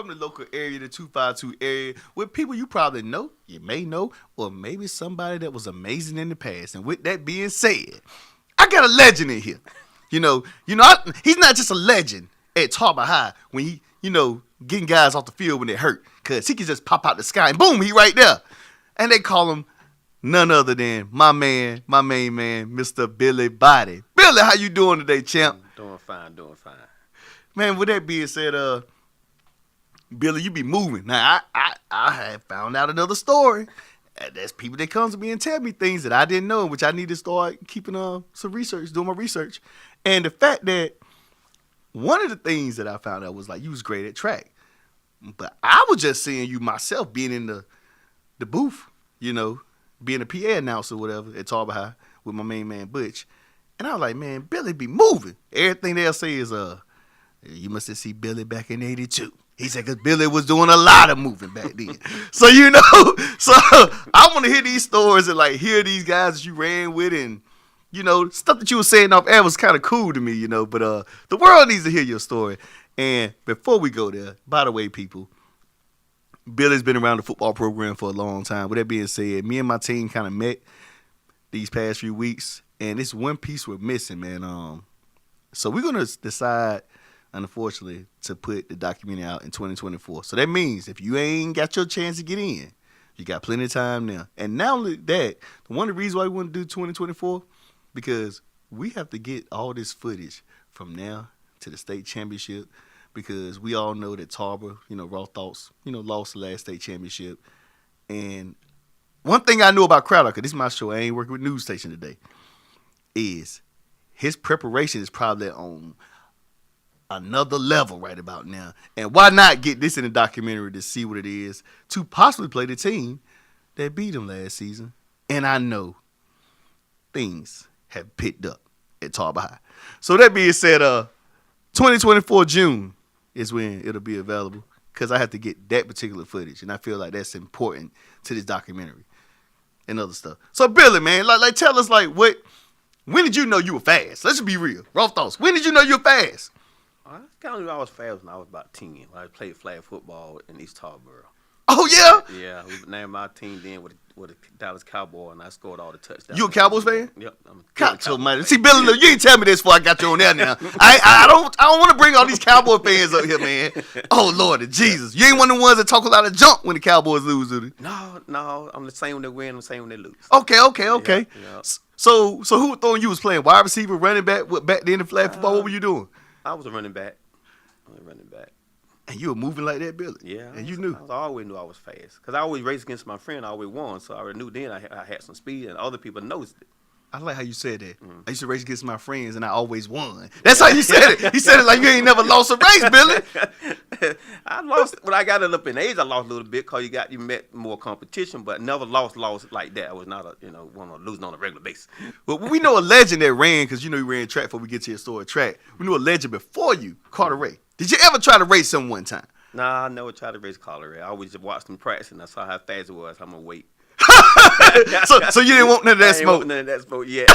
from the local area, the 252 area, with people you probably know, you may know, or maybe somebody that was amazing in the past. And with that being said, I got a legend in here. He's not just a legend at Tarboro High when he, getting guys off the field when they're hurt. Because he can just pop out the sky and boom, he right there. And they call him none other than my main man, Mr. Billy Boddie. Billy, how you doing today, champ? Doing fine. Man, with that being said, Billy, you be moving. Now, I have found out another story. There's people that come to me and tell me things that I didn't know, which I need to start keeping some research, doing my research. And the fact that one of the things that I found out was like you was great at track. But I was just seeing you myself being in the booth, being a PA announcer or whatever at Tarboro High with my main man Butch. And I was like, man, Billy be moving. Everything they'll say is, you must have seen Billy back in 82. He said, because Billy was doing a lot of moving back then. So I want to hear these stories and like hear these guys that you ran with and, stuff that you were saying off air was kind of cool to me, but the world needs to hear your story. And before we go there, by the way, people, Billy's been around the football program for a long time. With that being said, me and my team kind of met these past few weeks, and it's one piece we're missing, man. So we're going to decide, unfortunately, to put the documentary out in 2024. So that means if you ain't got your chance to get in, you got plenty of time now. And not only that, one of the reasons why we want to do 2024, because we have to get all this footage from now to the state championship, because we all know that Tarboro, Raw Thoughts, lost the last state championship. And one thing I know about Crowder, because this is my show, I ain't working with news station today, is his preparation is probably on another level right about now. And why not get this in the documentary to see what it is to possibly play the team that beat him last season? And I know things have picked up at Tarboro High. So that being said, 2024 June is when it'll be available, because I have to get that particular footage, and I feel like that's important to this documentary and other stuff. So Billy, man, like tell us when did you know you were fast? Let's just be real. Raw thoughts. When did you know you were fast? I kind of knew I was fast when I was about 10. When I played flag football in East Tarboro. Oh yeah. Yeah, we named my team then with the Dallas Cowboys, and I scored all the touchdowns. You a Cowboys fan? Yep. God almighty. See, Billy, you didn't tell me this before I got you on there now. I don't want to bring all these Cowboy fans up here, man. Oh, Lord Jesus. You ain't one of the ones that talk a lot of junk when the Cowboys lose, do they? No. I'm the same when they win, I'm the same when they lose. Okay. Yeah. So who was throwing you? Was playing wide receiver, running back, back then in flag football? What were you doing? I was a running back. And you were moving like that, Billy? Yeah. And you knew? I always knew I was fast. Because I always raced against my friend. I always won. So I already knew then I had some speed, and other people noticed it. I like how you said that. Mm. I used to race against my friends, and I always won. That's how you said it. You said it like you ain't never lost a race, Billy. I lost when I got up in age. I lost a little bit because you met more competition, but never lost like that. I was not one of losing on a regular basis. Well, we know a legend that ran, because you ran track before we get to your story. Track. We knew a legend before you, Carter Ray. Did you ever try to race him one time? Nah, I never tried to race Carter Ray. I always just watched him practice, and I saw how fast it was. How much weight. so you didn't want none of that smoke? None of that smoke yet.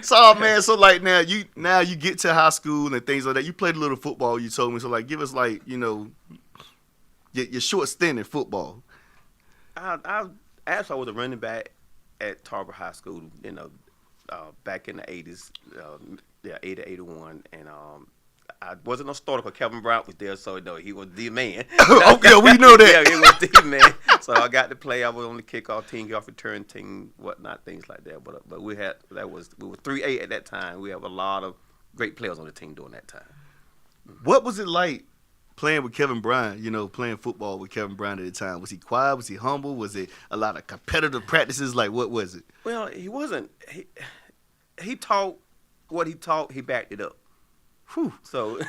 So man, so like now you get to high school and things like that. You played a little football. You told me so. Like, give us like your short stint in football. I actually was a running back at Tarboro High School. Back in the 80s, 80, 81, and I wasn't no starter because Kevin Brown was there, so he was the man. Okay, we know that. Yeah, he was the man. So I got to play. I was on the kickoff team, kickoff return team, whatnot, things like that. But we were 3A at that time. We have a lot of great players on the team during that time. What was it like playing with Kevin Bryant, playing football with Kevin Bryant at the time? Was he quiet? Was he humble? Was it a lot of competitive practices? Like, what was it? Well, he wasn't. He taught what he taught. He backed it up. Whew. So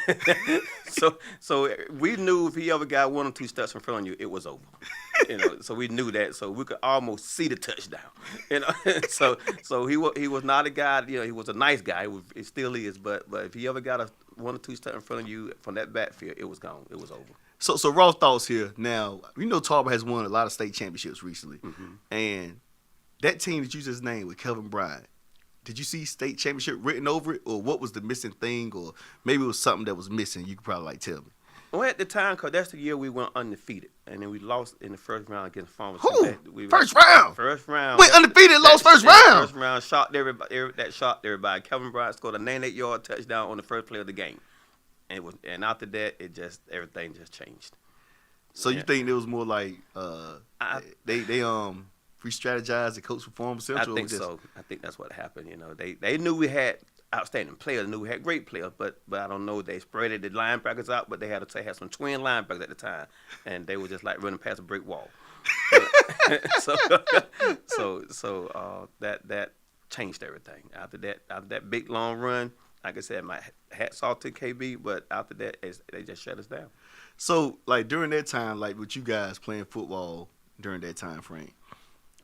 we knew if he ever got 1 or 2 steps in front of you, it was over. So we knew that. So we could almost see the touchdown. So he was not a guy. He was a nice guy. He still is. But if he ever got 1 or 2 steps in front of you from that backfield, it was gone. It was over. So raw thoughts here. Now Tarboro has won a lot of state championships recently, and that team that you just named with Kevin Bryant, did you see state championship written over it, or what was the missing thing, or maybe it was something that was missing? You could probably like tell me. Well, at the time, because that's the year we went undefeated, and then we lost in the first round against Farmers. Who? First round. First round. Went undefeated, lost first round. First round shocked everybody. That shocked everybody. Kevin Bryant scored a 98-yard touchdown on the first play of the game, and after that, everything just changed. So you think it was more like they re-strategized the coach for Farmers Central? I think so. I think that's what happened. They knew we had outstanding players. Knew we had great players, but I don't know. They spread the linebackers out, but they had some twin linebackers at the time, and they were just like running past a brick wall. so that changed everything. After that big long run, like I said, my hats off to KB, but after that, they just shut us down. So like during that time, like with you guys playing football during that time frame,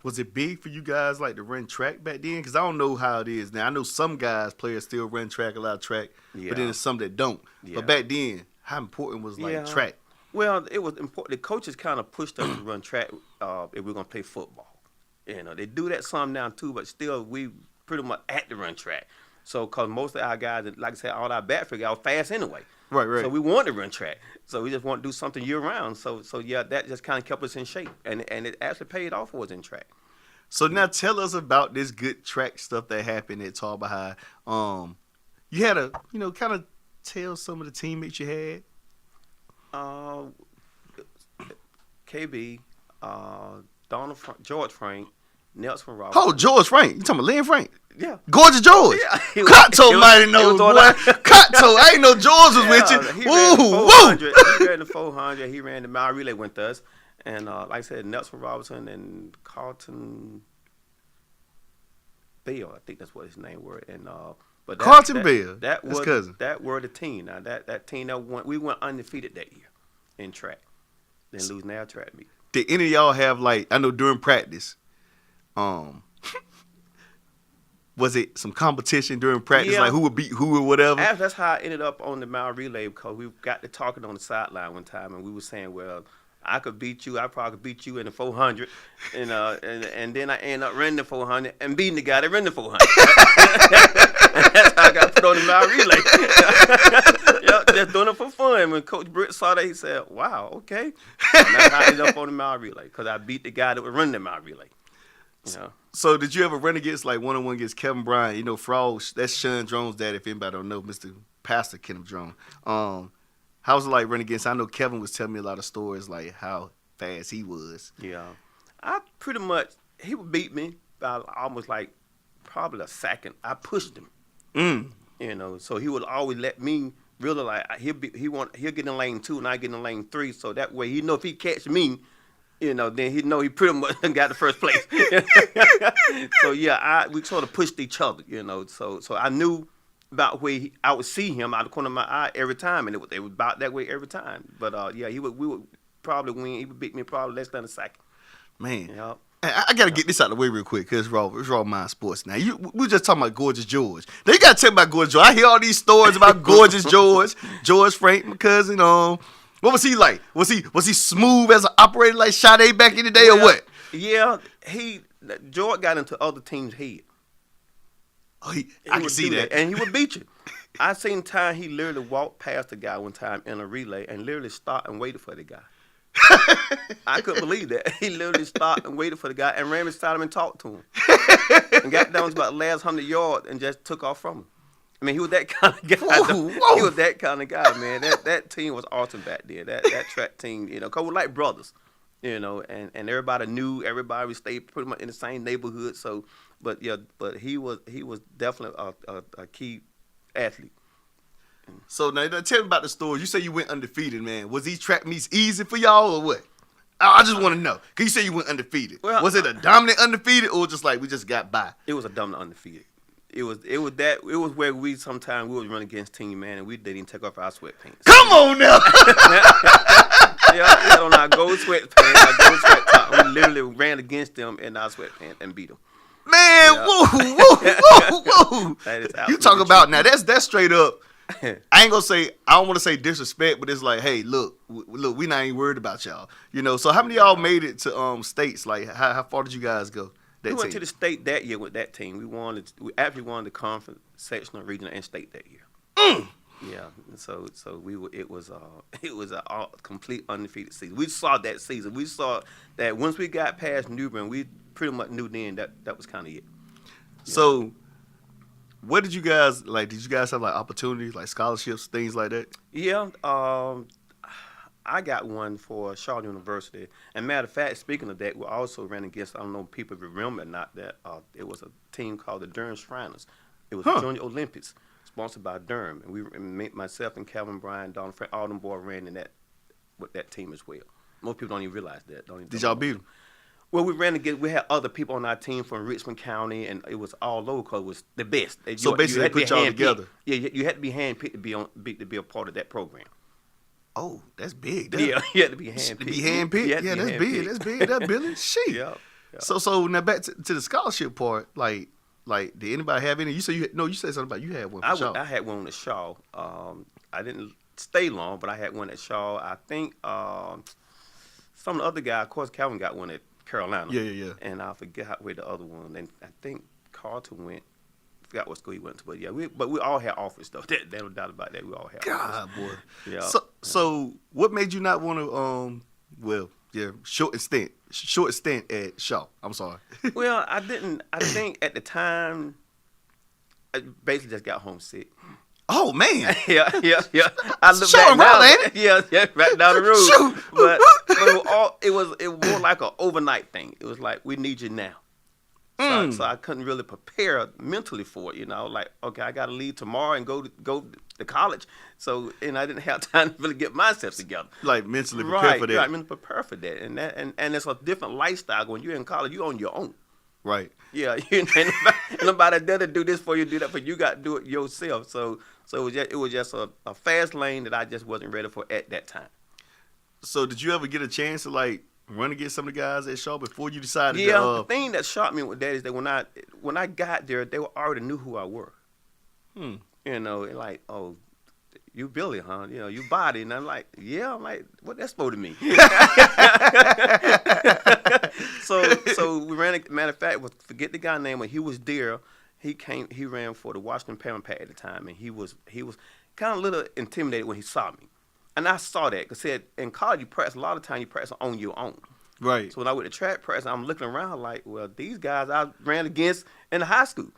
was it big for you guys like to run track back then? Because I don't know how it is now. I know some players still run track, a lot of track, but then there's some that don't. Yeah. But back then, how important was like track? Well, it was important. The coaches kind of pushed us to run track if we're gonna play football. They do that some now too, but still we pretty much had to run track. So, cause most of our guys, like I said, all our backfield guys were fast anyway. Right. So we wanted to run track. So we just want to do something year round. So yeah, that just kind of kept us in shape, and it actually paid off for us in track. So now tell us about this good track stuff that happened at Tarboro High. You had to, kind of tell some of the teammates you had. KB, George Frank, Nelson Robinson. Oh, George Frank. You talking about Lynn Frank? Yeah. Gorgeous George. Yeah. Cotto mighty know, boy. Cotto. I ain't know George was with you. He ran the 400. He ran the mile relay with us. And like I said, Nelson Robinson and Carlton Bell, I think that's what his name was. And but Carlton Bell, that was cousin. That were the team. Now that team we went undefeated that year in track. Then losing our track meet. Did any of y'all have I know during practice, was it some competition during practice, like who would beat who or whatever? That's how I ended up on the mile relay, because we got to talking on the sideline one time, and we were saying, well, I could beat you. I probably could beat you in the 400, and then I end up running the 400 and beating the guy that ran the 400. And that's how I got put on the mile relay. Just doing it for fun. When Coach Britt saw that, he said, "Wow, okay." And that's how I ended up on the mile relay, because I beat the guy that was running the mile relay. So did you ever run against one-on-one against Kevin Bryant? Frog, that's Sean Drone's dad. If anybody don't know, Mr. Pastor Kenneth Drone. How was it like running against? I know Kevin was telling me a lot of stories, like how fast he was. Yeah, I pretty much, he would beat me by almost probably a second. I pushed him. So he would always let me really he'll get in lane 2 and I get in lane 3. So that way he know if he catch me, then he know he pretty much got the first place. So yeah, we sort of pushed each other. So I knew about where I would see him out of the corner of my eye every time, and it was about that way every time. But we would probably win. He would beat me probably less than a second. Man, I got to get this out of the way real quick, because it's Rawmind Sports. Now, we were just talking about Gorgeous George. Now, you got to tell me about Gorgeous George. I hear all these stories about Gorgeous George Frank, my cousin. What was he like? Was he smooth as an operator like Sade back in the day, or what? Yeah, George got into other teams' head. Oh, I can see that. And he would beat you. I seen time he literally walked past the guy one time in a relay and literally stopped and waited for the guy. I couldn't believe that. He literally stopped and waited for the guy and ran beside him and talked to him. And got down to about the last 100 yards and just took off from him. I mean, he was that kind of guy. Whoa. He was that kind of guy, man. That team was awesome back then. That track team, because we're like brothers, and everybody knew everybody. We stayed pretty much in the same neighborhood. So, but he was definitely a key athlete. So now tell me about the story. You say you went undefeated, man. Was these track meets easy for y'all or what? I just want to know. Cause you say you went undefeated. Well, was it a dominant undefeated or just like we just got by? It was a dominant undefeated. It was where we sometimes would run against team, man, and we didn't even take off our sweatpants. Come on now. Yeah, on our gold sweatpants, our gold sweat top. We literally ran against them in our sweatpants and beat them. Man, whoa. You talk about now that's straight up. I don't want to say disrespect, but it's like, hey, look, we not even worried about y'all. So how many of y'all made it to states? Like, how far did you guys go? that we went team? to the state that year with that team. We actually won the conference, sectional, regional, and state that year. Yeah, so it was a complete undefeated season. We saw that season. We saw that once we got past New Bern, we pretty much knew then that was kind of it. So, what did you guys like? Did you guys have like opportunities, like scholarships, things like that? Yeah, I got one for Shaw University. And matter of fact, speaking of that, we also ran against, I don't know if people remember or not, that it was a team called the Durham Shriners. It was the Junior Olympics, sponsored by Durham. And myself and Calvin Bryan, Donald Frank, all them boys ran in with that team as well. Most people don't even realize that. Did y'all beat them? Well, we ran against, we had other people on our team from Richmond County, and it was all local. It was the best. So basically, they put y'all together. Yeah, you had to be handpicked to be a part of that program. Oh, that's big. Yeah, you had to be handpicked. To be handpicked? Yeah, that's big. That's big. That's Billy. Shit. Yeah. So now back to the scholarship part. Like, did anybody have any? You said you said something about you had one for Shaw. I had one at Shaw. I didn't stay long, but I had one at Shaw. I think some of the other guy, of course, Calvin got one at Carolina. Yeah. And I forget where the other one. And I think Carlton went. Forgot what school he went to, but yeah, we all had offers though. There's no doubt about that. We all had God, offers. boy. Yeah. So what made you not want to short stint at Shaw? I'm sorry. Well, I didn't. I think at the time, I basically just got homesick. Oh man. Yeah. I look Shaw back now. ain't it? Yeah, right down the road. Shoot. But it was more like an overnight thing. It was like, we need you now. So I couldn't really prepare mentally for it, like, okay, I got to leave tomorrow and go to college. So, and I didn't have time to really get myself together. Like mentally prepare for that. Right, mentally prepare for that. And it's a different lifestyle. When you're in college, you're on your own. Right. Yeah, ain't nobody there to do this for you, do that for you. You got to do it yourself. So it was just a fast lane that I just wasn't ready for at that time. So did you ever get a chance to like run against some of the guys at Shaw before you decided? Yeah, the thing that shocked me with that is that when I got there, they already knew who I were. Like, oh, you Billy, huh? You Boddie, and I'm like, yeah. I'm like, what that's supposed to mean? So we ran. Matter of fact, forget the guy's name, but he was there. He ran for the Washington Paralympic at the time, and he was kind of a little intimidated when he saw me. And I saw that because in college you practice a lot of time. You practice on your own, right? So when I went to track practice, I'm looking around like, well, these guys I ran against in high school,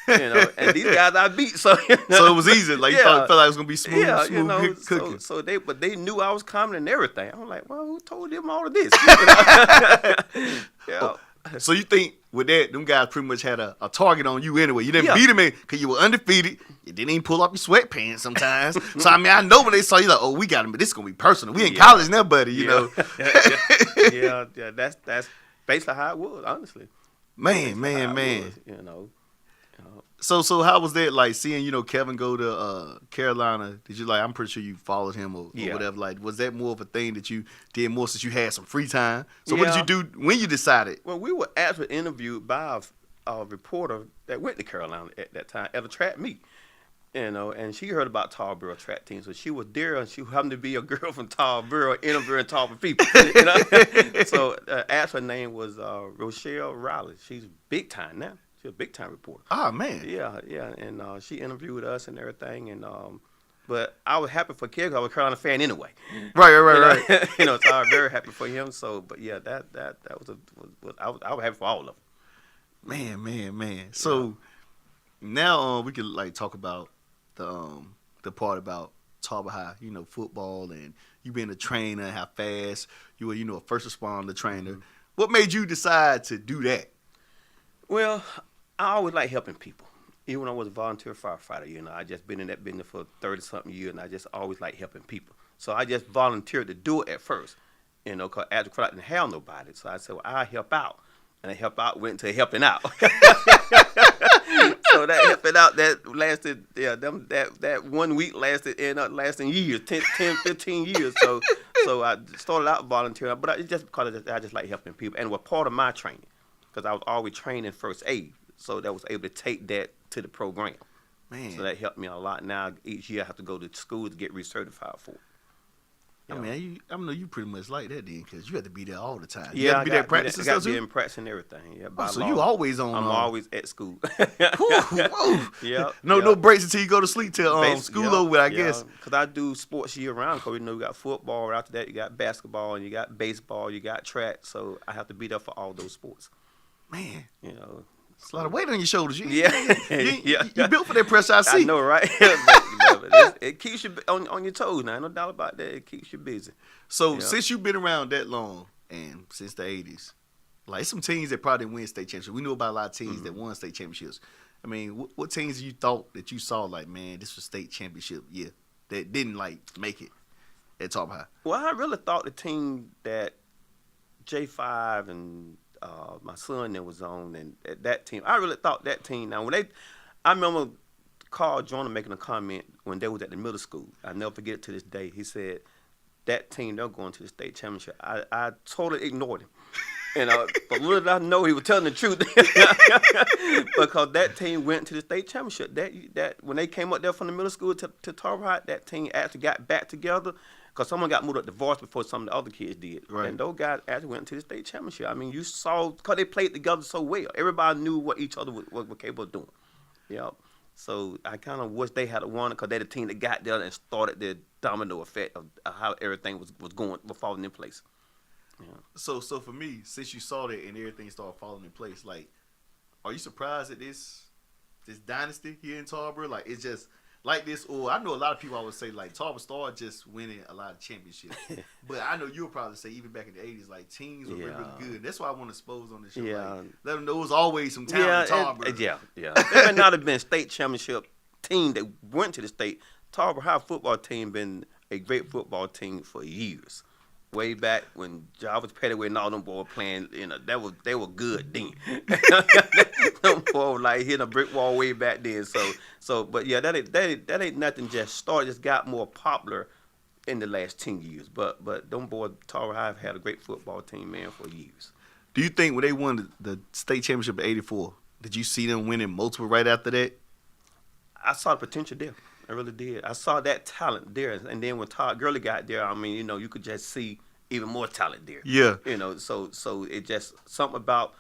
and these guys I beat. So so it was easy. Like you felt like it was gonna be smooth. Yeah, smooth cooking. So they knew I was coming and everything. I'm like, well, who told them all of this? Yeah. So you think with that, them guys pretty much had a target on you anyway. You didn't beat them because you were undefeated. You didn't even pull up your sweatpants sometimes. So I mean, I know when they saw you, like, oh, we got him, but this is gonna be personal. We in college now, buddy. You know. Yeah. That's basically how it was, honestly. Man. So how was that like seeing Kevin go to Carolina? Did you I'm pretty sure you followed him or whatever. Like, was that more of a thing that you did more since you had some free time? So what did you do when you decided? Well, we were actually interviewed by a reporter that went to Carolina at that time at a track meet. And she heard about Tarboro track team, so she was there, and she happened to be a girl from Tarboro interviewing Tarboro people. So actually her name was Rochelle Riley. She's big time now. She's a big time reporter. Oh man. Yeah, and she interviewed us and everything, and but I was happy for Kid because I was a Carolina fan anyway. Right. So I was very happy for him. So, but yeah, that was I was happy for all of them. Man. So now we could talk about the part about Tarboro High, football and you being a trainer, how fast you were, a first responder trainer. Mm-hmm. What made you decide to do that? Well, I always like helping people. Even when I was a volunteer firefighter, I just been in that business for 30-something years, and I just always like helping people. So I just volunteered to do it at first, because after I didn't have nobody. So I said, well, I'll help out. And the help out went to helping out. So that helping out, that lasted, that 1 week ended up lasting years, 10, 15 year. So I started out volunteering, but just because I just like helping people. And it was part of my training, because I was always trained in first aid. So that was able to take that to the program. Man. So that helped me a lot. Now each year I have to go to school to get recertified for it. I mean, I know you pretty much like that then, because you have to be there all the time. You Yeah, have to be there at practice and I got stuff to be too? in practice and everything. Yeah, by So law. you always on. I'm always at school. Whoa. Yeah. No breaks until you go to sleep till school over, I guess. Because I do sports year round. Because you got football. After that, you got basketball and you got baseball. You got track. So I have to be there for all those sports. Man, it's a lot of weight on your shoulders. You built for that pressure. I see. I know, right? but it keeps you on your toes. Now, no doubt about that. It keeps you busy. So since you've been around that long, and since the 80s, like some teams that probably win state championships. We know about a lot of teams that won state championships. I mean, what teams you thought that you saw like, man, this was state championship year that didn't like make it at Tarboro High? Well, I really thought the team that J5 and my son that was on and that team, I really thought that team. Now, I remember Carl Joyner making a comment when they was at the middle school. I never forget it to this day. He said, that team, they're going to the state championship. I totally ignored him. But little did I know he was telling the truth. Because that team went to the state championship. That when they came up there from the middle school to Tarboro High, that team actually got back together. Because someone got moved up to varsity before some of the other kids did. Right. And those guys actually went to the state championship. I mean, you saw, because they played together so well. Everybody knew what each other was capable of doing. Yeah. So I kind of wish they had won it, because they're the team that got there and started the domino effect of how everything was falling in place. Yeah. So for me, since you saw that and everything started falling in place, like, are you surprised at this dynasty here in Tarboro? Like, it's just like this, or I know a lot of people always say like Tarboro started just winning a lot of championships, but I know you'll probably say even back in the 80s, like teams were really good. That's why I want to expose on this show. Yeah. Like, let them know there's always some talent in Tarboro. Yeah. There may not have been a state championship team that went to the state. Tarboro High football team been a great football team for years. Way back when Jarvis Pettaway and all them boys playing, they were good then. Them boys like hitting a brick wall way back then. But yeah, that ain't nothing. Just started, just got more popular in the last 10 years. But them boys, Tarboro High, have had a great football team, man, for years. Do you think when they won the state championship in '84, did you see them winning multiple right after that? I saw the potential there. I really did. I saw that talent there. And then when Todd Gurley got there, I mean, you could just see even more talent there. Yeah. So it just, something about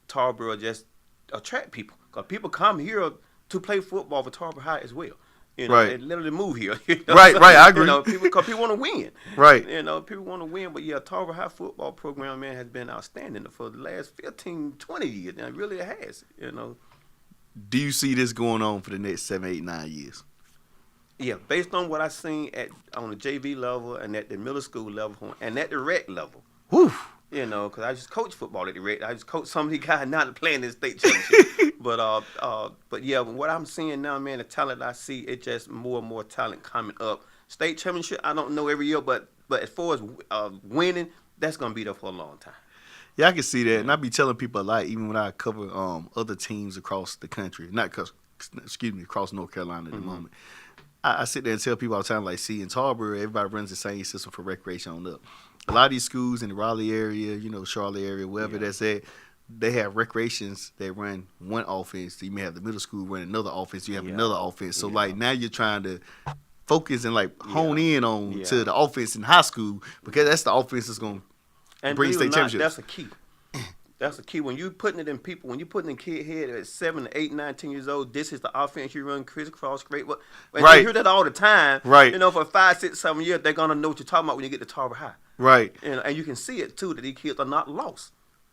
Tarboro just attract people. Because people come here to play football for Tarboro High as well. Right. They literally move here. Right, I agree. Because people want to win. Right. People want to win. But yeah, Tarboro High football program, man, has been outstanding for the last 15, 20 years. And it really has, Do you see this going on for the next 7, 8, 9 years? Yeah, based on what I seen on the JV level and at the middle school level and at the rec level. Whew. Because I just coach football at the rec. I just coach some of these guys not playing in the state championship. But yeah, what I'm seeing now, man, the talent I see, it's just more and more talent coming up. State championship, I don't know every year, but as far as winning, that's gonna be there for a long time. Yeah, I can see that, and I be telling people a lot, even when I cover other teams across the country, across North Carolina at the moment. I sit there and tell people all the time, like, see, in Tarboro, everybody runs the same system for recreation on up. A lot of these schools in the Raleigh area, Charlotte area, wherever that's at, they have recreations that run one offense. You may have the middle school run another offense. You have another offense. So, like, now you're trying to focus and, like, hone in on to the offense in high school, because that's the offense that's going to bring state championships. That's a key. That's the key. When you putting it in people, when you putting in kid head at 7, 8, 9, 10 years old, this is the offense you run, crisscross, straight. Right. You hear that all the time. Right. For 5, 6, 7 years, they're gonna know what you're talking about when you get to Tarboro High. Right. And you can see it too, that these kids are not lost.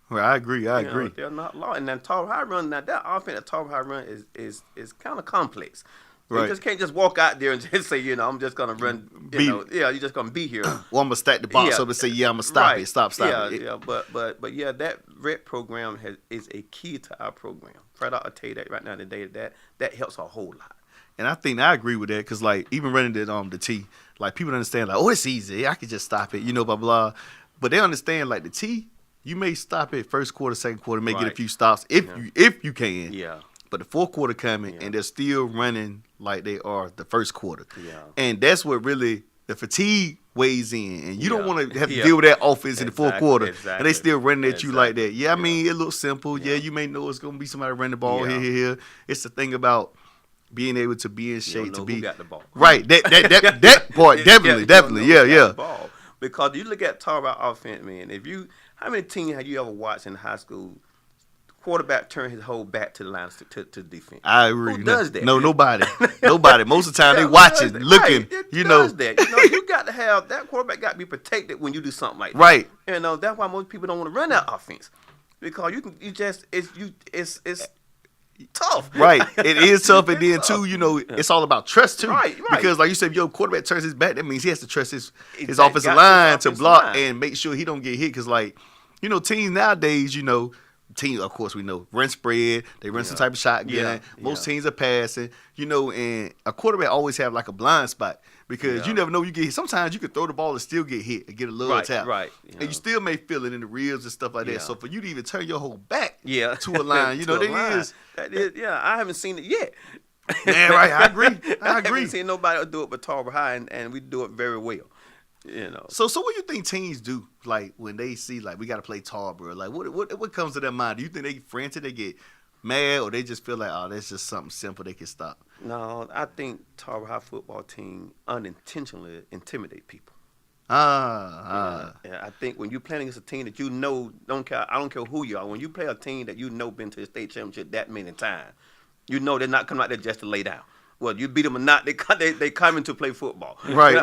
Right. I agree. They're not lost. And then Tarboro High run, now that offense at Tarboro High run is kind of complex. Right. You just can't just walk out there and just say, I'm just gonna run. You're just gonna be here. Well, I'm gonna stack the box up and say, I'm gonna stop it. Stop it. Yeah. But yeah, that rep program is a key to our program. Fred, I'll tell you that right now today. That helps a whole lot. And I think I agree with that, because like even running the T, like people understand like, it's easy. I could just stop it, blah blah. But they understand like the T, you may stop it first quarter, second quarter, may get a few stops if you can. Yeah. But the fourth quarter coming and they're still running like they are the first quarter. Yeah. And that's what really the fatigue weighs in. And you don't want to have to deal with that offense in the fourth quarter. Exactly. And they still running at you like that. Yeah, I mean, it looks simple. Yeah, you may know it's going to be somebody running the ball here. It's the thing about being able to be in shape to be. Who got the ball. Right. That part, definitely. Yeah. Because you look at Tarboro offense, man. How many teams have you ever watched in high school? Quarterback turn his whole back to the line to defense. I agree. Who does that? No, nobody. Nobody. Most of the time they watching, looking. Right. You know. That. You got to have that quarterback. Got to be protected when you do something like that. Right. That's why most people don't want to run that offense because it's tough. Right. It is tough, and then too, it's all about trust too. Right. Because like you said, if your quarterback turns his back, that means he has to trust his offensive line to block and make sure he don't get hit. Because teams nowadays, teams, of course, we know run spread. They run some type of shotgun. Most teams are passing. And a quarterback always have like a blind spot because you never know you get hit. Sometimes you could throw the ball and still get hit and get a little tap. Right. And you still may feel it in the ribs and stuff like that. So for you to even turn your whole back to a line, I haven't seen it yet. Yeah, right. I agree. I haven't seen nobody do it but Tarboro High, and we do it very well. So what do you think teams do like when they see like we got to play Tarboro? Like what comes to their mind? Do you think they frantic, they get mad, or they just feel like, oh, that's just something simple they can stop? No, I think Tarboro High football team unintentionally intimidate people. Yeah, I think when you're playing against a team that I don't care who you are. When you play a team that been to the state championship that many times, they're not coming out there just to lay down. Well, you beat them or not, they coming to play football. Right.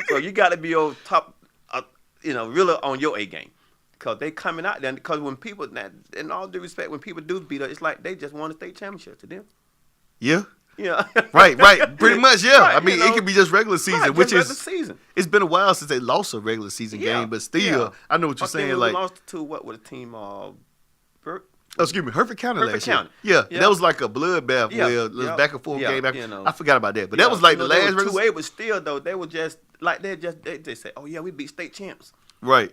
So you got to be on top, really on your A game. Because they coming out there. Because when people, in all due respect, when people do beat us, it's like they just won a state championship to them. Yeah. Yeah. Right. Pretty much, yeah. Right, I mean, it could be just regular season, which is season. It's been a while since they lost a regular season game, but still, I know what you're saying. Like lost to what with a team excuse me, Hertford County last year. Yeah, that was like a bloodbath. Where it was back and forth game. I forgot about that, but that was like the last regular. 2A, but still though, they were just like they said, oh yeah, we beat state champs. Right.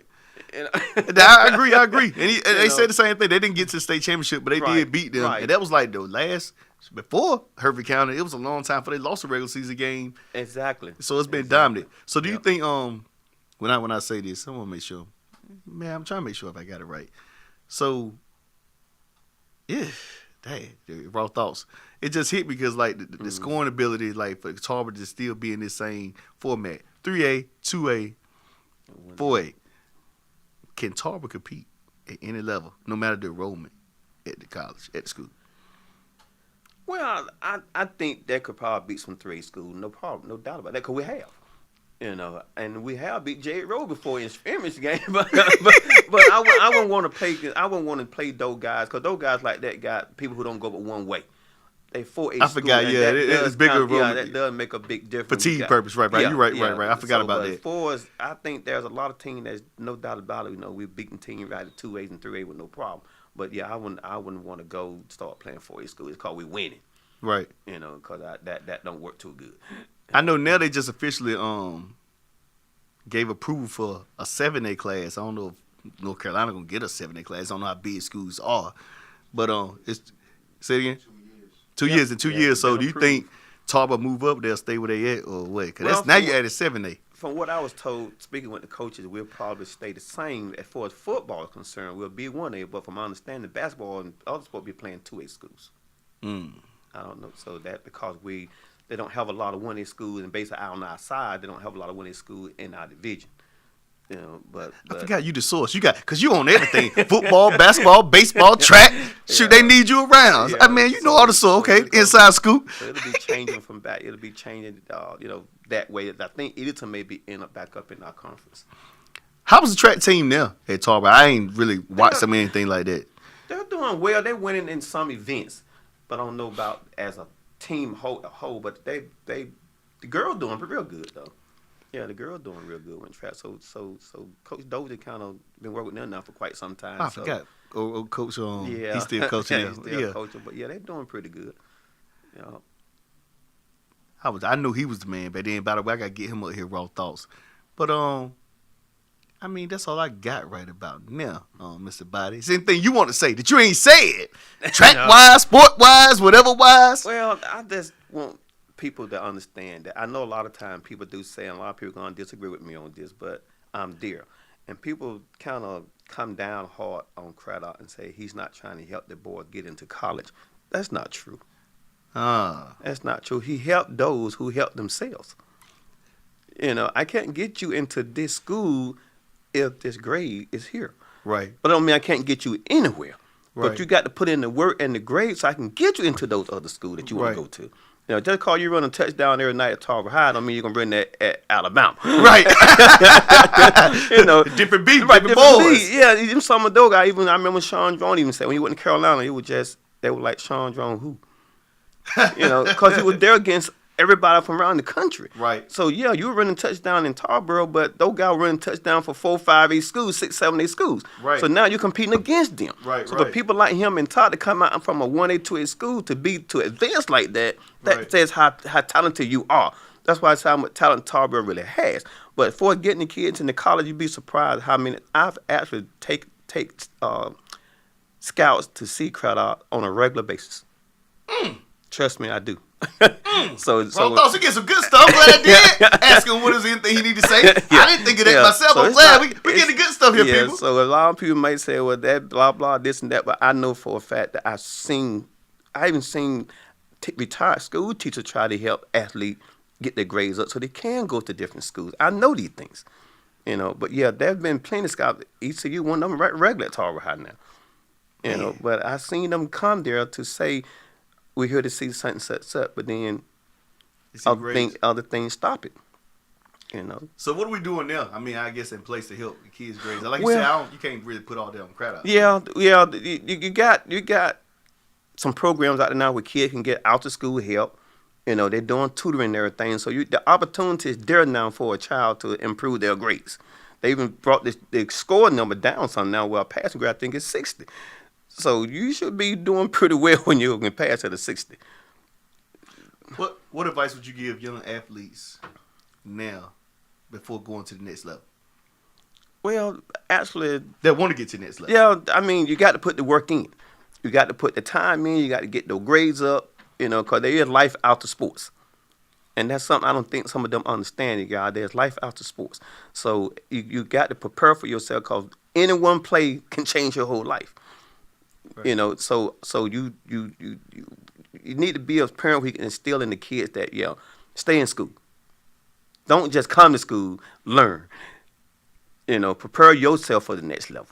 I agree. And they said the same thing. They didn't get to the state championship, but they did beat them. Right. And that was like the last before Hervey County. It was a long time before they lost a regular season game. Exactly. So it's been dominant. So do you think when I say this, I want to make sure. Man, I'm trying to make sure if I got it right. So raw thoughts. It just hit because like the scoring ability, like for Tarboro to still be in this same format, 3A, 2A, 4A. Can Tarboro compete at any level, no matter the enrollment at the college, at the school? Well, I think they could probably beat some 3A schools, no problem, no doubt about that, because we have. And we have beat Jade Road before in scrimmage game, but I wouldn't want to play. I wouldn't want to play those guys because those guys like that got people who don't go but one way. They 4A. I forgot. Yeah, it's bigger. That does make a big difference. Fatigue purpose, right? Yeah, you're right. I forgot about that. As far as I think there's a lot of teams that's no doubt about it. We've beaten teams right at 2A's and 3A with no problem. But yeah, I wouldn't want to go start playing 4A school. It's called we winning. Right. Because that don't work too good. I know now they just officially gave approval for a 7A class. I don't know if North Carolina gonna get a 7A class. I don't know how big schools are, but it's say it again. 2 years. 2 years. So do you think Tarboro move up? They'll stay where they at or what? Because now you added 7A. From what I was told, speaking with the coaches, we'll probably stay the same as far as football is concerned. We'll be 1A, but from my understanding, basketball and other sports be playing 2A schools. I don't know. So that because they don't have a lot of 1A schools, and based on our side, they don't have a lot of 1A schools in our division. But I forgot you the source. You got because you on everything: football, basketball, baseball, track. Shoot, they need you around. I mean, you know all the source. Okay, inside scoop. So it'll be changing from back. It'll be changing, that way. I think Edenton may be end up back up in our conference. How was the track team now at Tarboro? I ain't really watched them anything like that. They're doing well. They're winning in some events, but I don't know about as a team whole. But the girls doing real good though. Yeah, the girl doing real good with track. So Coach Dozier kind of been working with them now for quite some time. I forgot. Coach, he's still coaching them. He's still coaching, but yeah, they're doing pretty good. I knew he was the man, but then by the way, I gotta get him up here raw thoughts. But I mean that's all I got right about now, Mr. Boddie. Is anything you want to say that you ain't said? Track wise, sport wise, whatever wise. Well, I just want people to understand that I know a lot of times people do say, and a lot of people are going to disagree with me on this, but I'm there. And people kind of come down hard on Craddock and say he's not trying to help the boys get into college. That's not true. That's not true. He helped those who helped themselves. I can't get you into this school if this grade is here. Right. But I don't mean I can't get you anywhere. Right. But you got to put in the work and the grade so I can get you into those other schools that you want to go to. Just call you running a touchdown every night at Tarboro High don't mean you're going to run that at Alabama. Right. Different beat, right, different boys. Beat. Yeah, even some of those guys, I remember Sean Drone even said when he went to Carolina, they were like, Sean Drone who? Because he was there against everybody from around the country. Right. So, yeah, you were running touchdown in Tarboro, but those guys were running touchdown for 4, 5, 8 schools, 6, 7, 8 schools. Right. So now you're competing against them. Right, so for people like him and Todd to come out from a 1A, 2A school to advance like that, that says how talented you are. That's why it's how much talent Tarboro really has. But for getting the kids into college, you'd be surprised how many I've actually take scouts to see Crowder on a regular basis. Trust me, I do. So Thoughts to get some good stuff. Glad I did. Ask him what is anything he need to say. I didn't think of that myself. So I'm glad we getting the good stuff here, people. So a lot of people might say, well, that blah blah this and that, but I know for a fact that I even seen retired school teachers try to help athletes get their grades up so they can go to different schools. I know these things, But yeah, there's been plenty of scouts. ECU one of them regular at Tarboro High now. But I seen them come there to say, we're here to see something sets up, but then other things stop it. So what are we doing now? I mean, I guess in place to help the kids' grades. Like you said, you can't really put all that on crowd out. Yeah. You got some programs out there now where kids can get out of school help. They're doing tutoring and everything. So the opportunity is there now for a child to improve their grades. They even brought the score number down some now. Well, passing grade I think is 60. So you should be doing pretty well when you can pass at a 60. What advice would you give young athletes now before going to the next level? Well, actually, they want to get to the next level. Yeah, I mean, you got to put the work in. You got to put the time in. You got to get those grades up, because there is life out of sports. And that's something I don't think some of them understand, y'all. There's life out of sports. So you got to prepare for yourself because any one play can change your whole life. Right. So you need to be a parent who can instill in the kids that stay in school. Don't just come to school, learn. Prepare yourself for the next level,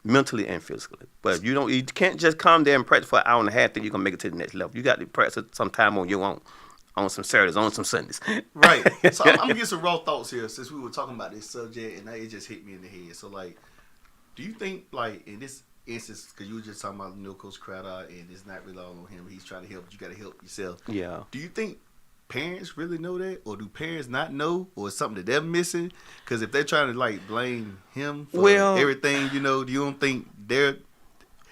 mentally and physically. But you can't just come there and practice for an hour and a half, then you're gonna make it to the next level. You got to practice some time on your own, on some Saturdays, on some Sundays. Right. So I'm gonna get some raw thoughts here since we were talking about this subject and it just hit me in the head. So do you think in this instance, because you were just talking about Coach Crowder and it's not really all on him, he's trying to help, but you got to help yourself. Yeah. Do you think parents really know that, or do parents not know, or it's something that they're missing? Because if they're trying to blame him for everything, you don't think they're.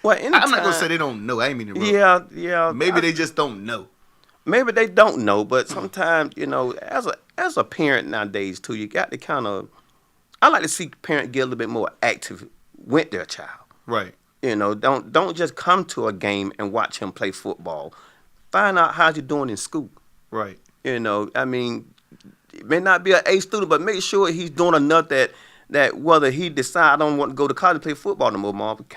Well, I'm not gonna say they don't know. I ain't mean to interrupt. Yeah. Maybe they just don't know. Maybe they don't know, but sometimes as a parent nowadays too, you got to kind of. I like to see parents get a little bit more active with their child. Right. Don't just come to a game and watch him play football. Find out how he's doing in school. Right. I mean, it may not be an A student, but make sure he's doing enough that whether he decide I don't want to go to college to play football no more, Mom, but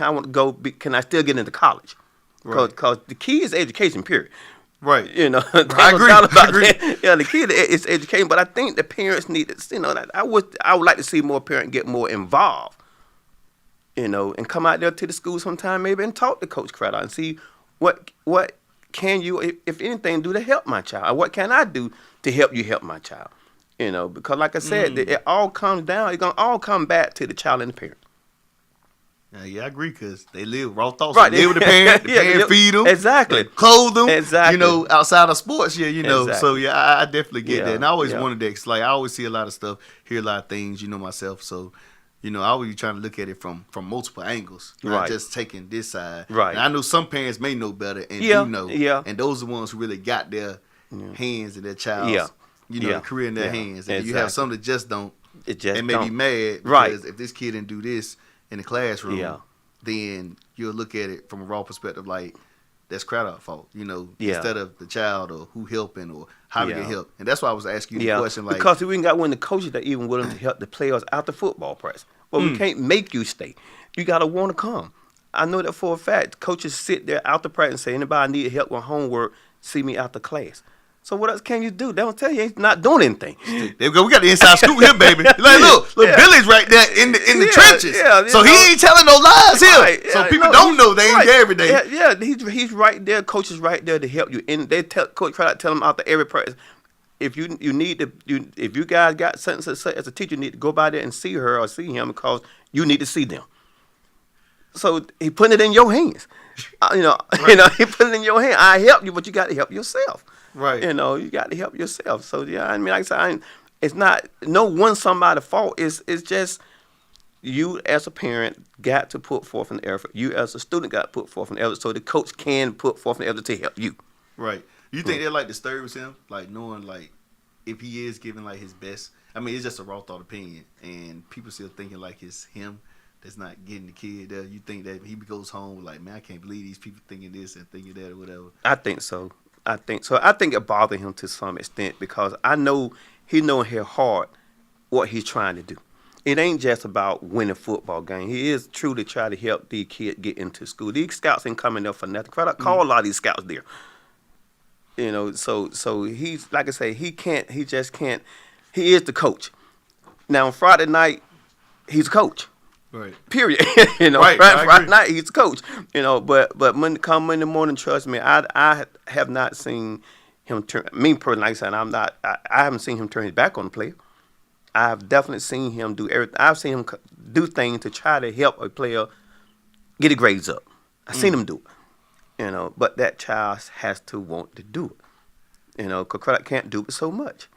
can I still get into college? Because the key is education, period. Right. I agree. Yeah, the key is education, but I think the parents need to, I would like to see more parents get more involved. And come out there to the school sometime maybe and talk to Coach Crowder and see what can you, if anything, do to help my child? Or what can I do to help you help my child? Because like I said, it all comes down, it's going to all come back to the child and the parent. Yeah, I agree, because they live raw thoughts. Right. They live with the parent, the parent feed them. Exactly. Clothe them. Exactly. Outside of sports, Exactly. So, I definitely get that. And I always wanted that, because I always see a lot of stuff, hear a lot of things, myself, so... I always trying to look at it from multiple angles, not just taking this side. Right. And I know some parents may know better and do know. Yeah. And those are the ones who really got their hands in their child's, career in their hands. And you have some that just don't. And may be mad because if this kid didn't do this in the classroom, then you'll look at it from a raw perspective like that's Crowder's fault, instead of the child or who helping or how to get help. And that's why I was asking you the question. Because we ain't got one of the coaches that even willing to help the players out the football practice. Well, we can't make you stay. You got to want to come. I know that for a fact. Coaches sit there out the practice and say, anybody need help with homework, see me after class. So what else can you do? They don't tell you he's not doing anything. There we go. We got the inside scoop here, baby. Like, look, Billy's right there in the trenches. Yeah, so he ain't telling no lies here. Right, so people don't know they ain't there every day. Yeah, he's right there. Coach is right there to help you. And they coach try to tell him out to every person. If you need to, if you guys got something to say as a teacher, you need to go by there and see her or see him because you need to see them. So he putting it in your hands. He put it in your hand. I help you, but you got to help yourself. Right. You got to help yourself. So yeah, I mean, like I said, it's not no one somebody's fault. It's just you as a parent got to put forth an effort. You as a student got to put forth an effort so the coach can put forth an effort to help you. Right. You think that like disturbs him, like knowing like if he is giving like his best? I mean, it's just a raw thought opinion, and people still thinking like it's him that's not getting the kid there. You think that he goes home like, man, I can't believe these people thinking this and thinking that or whatever. I think so. I think it bothered him to some extent because I know he know in his heart what he's trying to do. It ain't just about winning football game. He is truly trying to help these kids get into school. These scouts ain't coming there for nothing. I call a lot of these scouts there. So he's like I say, he just can't. He is the coach. Now on Friday night, he's a coach. Right. Period. Right. Friday night he's the coach. But Monday morning, trust me, I have not seen him turn. Me personally, like I said, I haven't seen him turn his back on the player. I've definitely seen him do everything. I've seen him do things to try to help a player get his grades up. I've seen him do it. But that child has to want to do it. Because can't do it so much.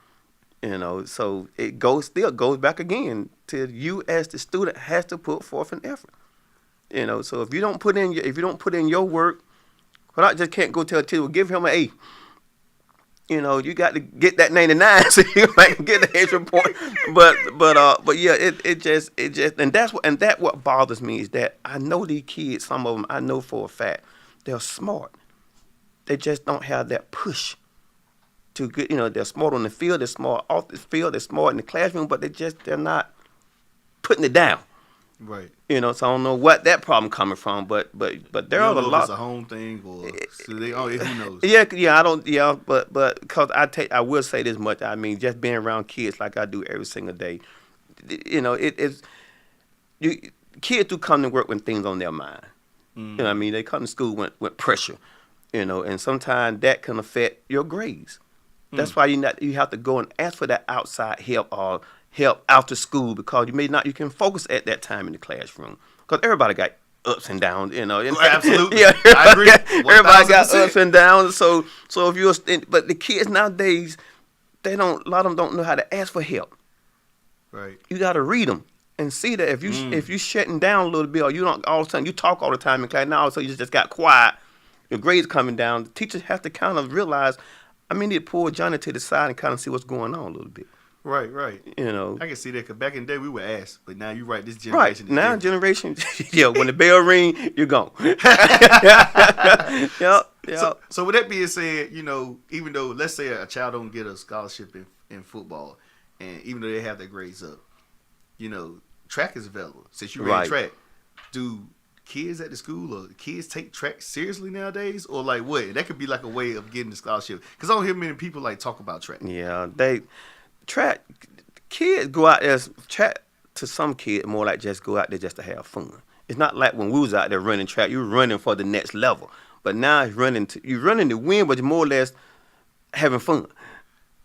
So it still goes back again to you as the student has to put forth an effort. So if you don't put in your work, well, I just can't go tell a teacher, well, give him an A. You got to get that 99 so you might get the extra point. But yeah, it just and that's what bothers me is that I know these kids, some of them I know for a fact, they're smart. They just don't have that push to get, they're smart on the field, they're smart off the field, they're smart in the classroom, but they're not putting it down. Right. So I don't know what that problem coming from, but there are a lot. If it's a home thing or so who knows? Yeah, I don't. Yeah, but because I will say this much. I mean, just being around kids like I do every single day, it's kids do come to work with things on their mind. Mm. What I mean? They come to school with pressure, and sometimes that can affect your grades. That's why you have to go and ask for that outside help or help after school because you can focus at that time in the classroom because everybody got ups and downs, Absolutely. Yeah, I agree. Everybody got ups and downs. So if but the kids nowadays, a lot of them don't know how to ask for help. Right. You got to read them and see that if you shutting down a little bit or you don't all of a sudden you talk all the time in class now, so you just got quiet, your grades coming down. The teachers have to kind of realize, need to pull Johnny to the side and kind of see what's going on a little bit. Right. I can see that because back in the day we were asked, but now you're right. This generation. Right now, generation. Yeah, when the bell ring, you're gone. Yep. So with that being said, even though let's say a child don't get a scholarship in football, and even though they have their grades up, track is available. Since you ran track, do kids at the school or kids take track seriously nowadays, or like what? That could be like a way of getting the scholarship. Because I don't hear many people like talk about track. Yeah, track kids go out there. Track to some kids more like just go out there just to have fun. It's not like when we was out there running track. You were running for the next level, but now you're running to win, but you're more or less having fun.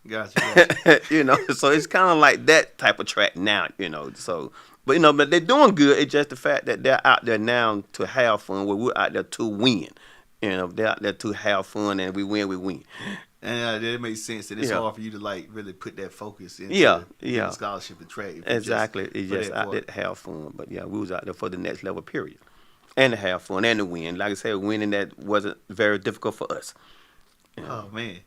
Gotcha. So it's kind of like that type of track now. So. But they're doing good. It's just the fact that they're out there now to have fun, where we're out there to win. They're out there to have fun, and we win, we win. And that makes sense. That it's hard for you to like really put that focus into the scholarship and track. Exactly. It's just out there to have fun. But yeah, we was out there for the next level, period, and to have fun and to win. Like I said, winning that wasn't very difficult for us. Oh man.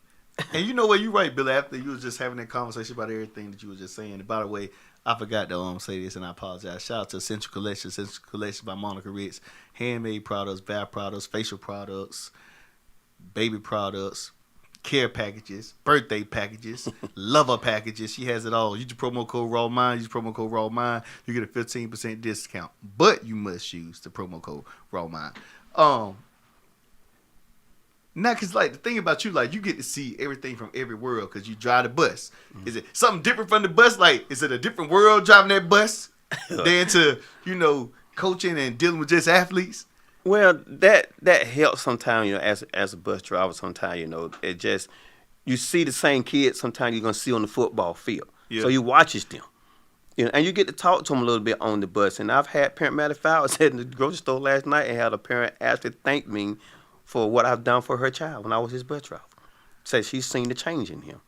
And you're right, Billy. After you was just having that conversation about everything that you were just saying. And by the way, I forgot to say this, and I apologize. Shout out to Central Collection by Monica Ritz. Handmade products, bath products, facial products, baby products, care packages, birthday packages, lover packages. She has it all. Use the promo code Rawmind. You get a 15% discount. But you must use the promo code Rawmind. Now, cause like the thing about you, like you get to see everything from every world, cause you drive the bus. Is it something different from the bus? Like, is it a different world driving that bus than to coaching and dealing with just athletes? Well, that helps sometimes, as a bus driver. Sometimes, it just you see the same kids. Sometimes you're gonna see on the football field, so you watches them. And you get to talk to them a little bit on the bus. And I've had matter of fact, I was at the grocery store last night and had a parent actually thank me for what I've done for her child when I was his bus driver. Say she's seen the change in him.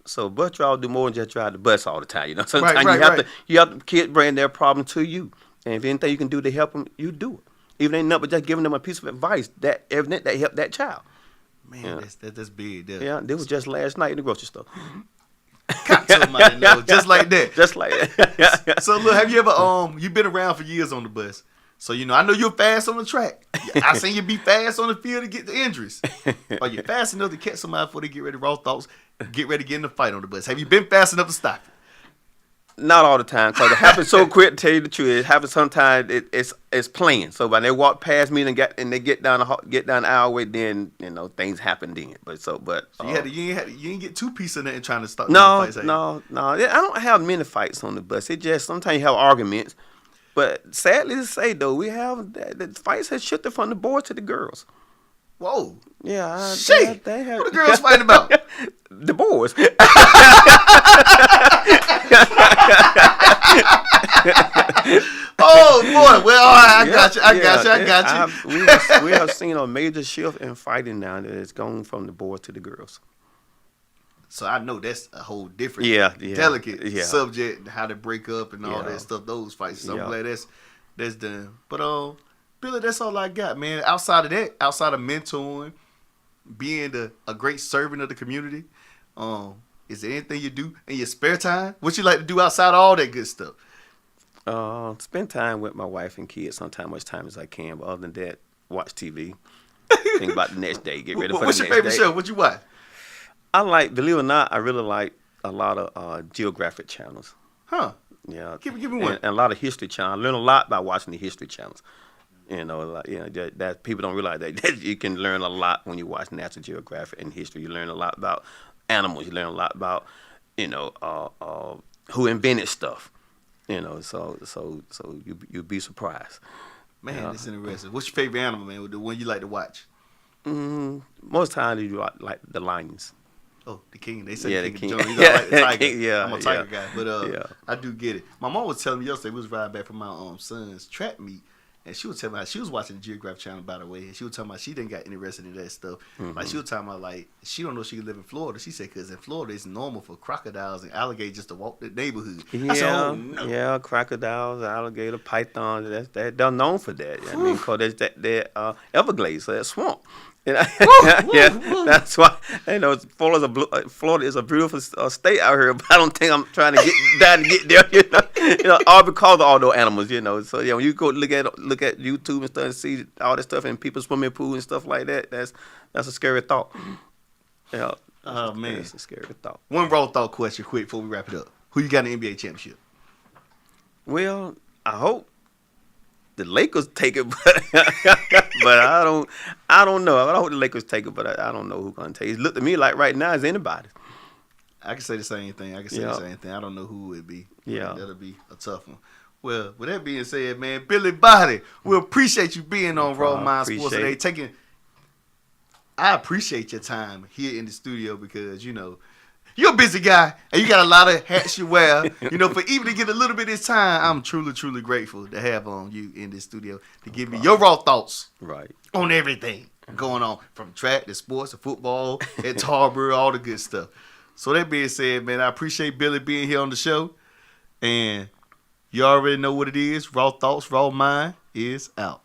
So bus drivers do more than just drive the bus all the time. Sometimes you have the kid bring their problem to you. And if anything you can do to help them, you do it. Even ain't nothing but just giving them a piece of advice that helped that child. Man, that's big. Yeah, this was just last night in the grocery store. Got somebody know, just like that. Just like that. So look, have you ever you been around for years on the bus? So I know you're fast on the track. I seen you be fast on the field to get the injuries. Are you fast enough to catch somebody before they get ready to raw thoughts, get ready to get in the fight on the bus? Have you been fast enough to stop it? Not all the time, because it happens so quick. To tell you the truth, it happens sometimes. It's playing. So when they walk past me and they get down the aisleway, then things happen then. So you ain't get two pieces of that and trying to stop. No. I don't have many fights on the bus. It just sometimes you have arguments. But sadly to say though, we have the fights have shifted from the boys to the girls. Whoa. Yeah. Shit. They have, what the girls fighting about? The boys. Oh boy! Well, all right, I got you. We have seen a major shift in fighting now that it's gone from the boys to the girls. So I know that's a whole different, delicate subject, how to break up and all that stuff. Those fights, so I'm glad that's done. But Billy, that's all I got, man. Outside of that, outside of mentoring, being a great servant of the community, is there anything you do in your spare time? What you like to do outside of all that good stuff? Spend time with my wife and kids sometimes, much time as I can. But other than that, watch TV. Think about the next day. Get ready for the next day. What's your favorite show? What you watch? Believe it or not, I really like a lot of geographic channels. Huh? Yeah. Give me one. And a lot of history channels. I learn a lot by watching the history channels. That people don't realize that you can learn a lot when you watch National Geographic and history. You learn a lot about animals. You learn a lot about, who invented stuff. So you'll be surprised. Man, that's interesting. What's your favorite animal, man? The one you like to watch? Most times you like the lions. Oh, the king. They say the king. king. He's like the tiger. Yeah, I'm a tiger guy, but I do get it. My mom was telling me yesterday we was riding back from my son's trap meet. And she was telling me how she was watching the Geographic Channel, by the way. And she was talking about she didn't got interested in that stuff. Mm-hmm. Like, she was talking about, she don't know she could live in Florida. She said, because in Florida, it's normal for crocodiles and alligators just to walk the neighborhood. Yeah, I said, oh, no. Yeah, crocodiles, alligator, pythons, they're known for that. I mean, because they're Everglades, so they're swamp. That's why Florida is a beautiful state out here, but I don't think I'm trying to get there. All because of all those animals, So when you go look at YouTube and stuff and see all that stuff in people's swimming pool and stuff like that, that's a scary thought. Yeah. Oh man, it's a scary thought. One raw thought question, quick, before we wrap it up. Who you got in the NBA championship? Well, I hope the Lakers take it, but I don't know. I hope the Lakers take it, but I don't know who's gonna take it. It looked to me like right now it's anybody. I can say the same thing. I don't know who it would be. Yeah, that'll be a tough one. Well, with that being said, man, Billy Boddie, we appreciate you being on Rawmind Sports today. I appreciate your time here in the studio because you're a busy guy, and you got a lot of hats you wear. For even to get a little bit of this time, I'm truly, truly grateful to have you in this studio to give me your raw thoughts on everything going on, from track to sports to football at Tarboro, all the good stuff. So that being said, man, I appreciate Billy being here on the show, and you already know what it is. Raw Thoughts, Raw Mind is out.